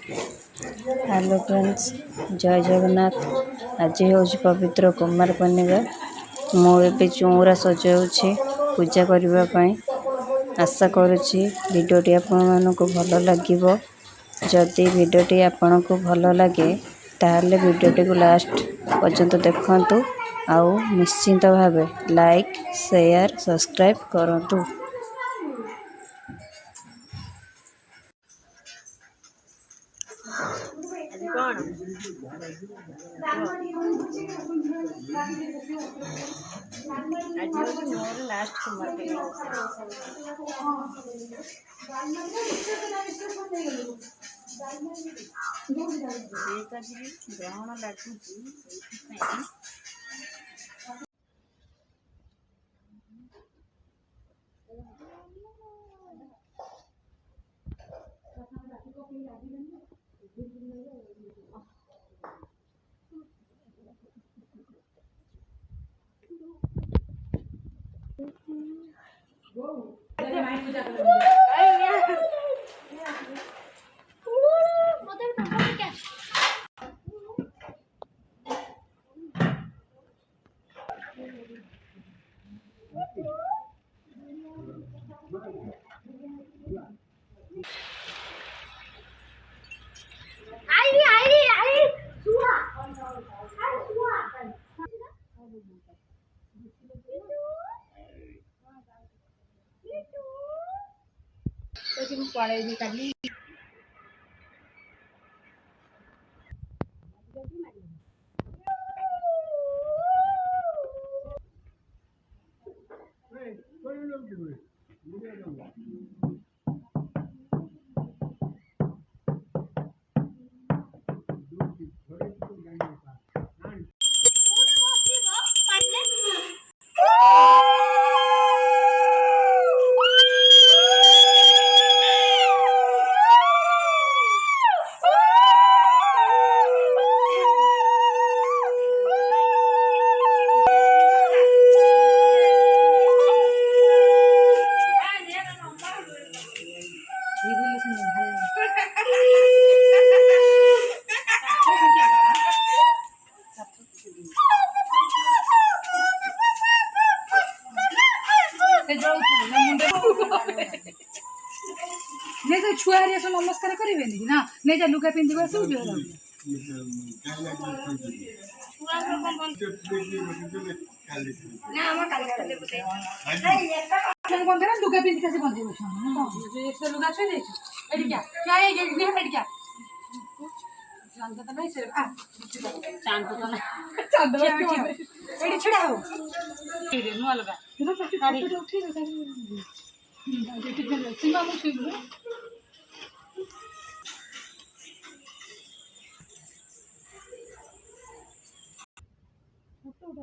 Hello friends, जय जगन्नाथ। आज हूँ पवित्र कुमार पूर्णिमा। मुझे चौरा सजाऊँगी पूजा करने। आशा करुँची भिडियोटी आपण को भल लगे। जदि भिडियोटी आपण को भल लगे ताहले भिडियोटी को लास्ट पर्यंत देखंतु। आउ निश्चिंत भावे लाइक शेयर सब्सक्राइब करंतु। नहीं तो छुआ नमस्कार करेंगे ना नहीं जा लुगा पिंधिबा सब जो लुगा पिंधि कैसे बंधे से लुगा छुई दे एडी क्या ये ये एडी क्या चांद तो नहीं सिर्फ चांद तो ना चांद एडी छड़ा हो रे नु अलगा गाड़ी उठी रे सिंगा मुठी फोटो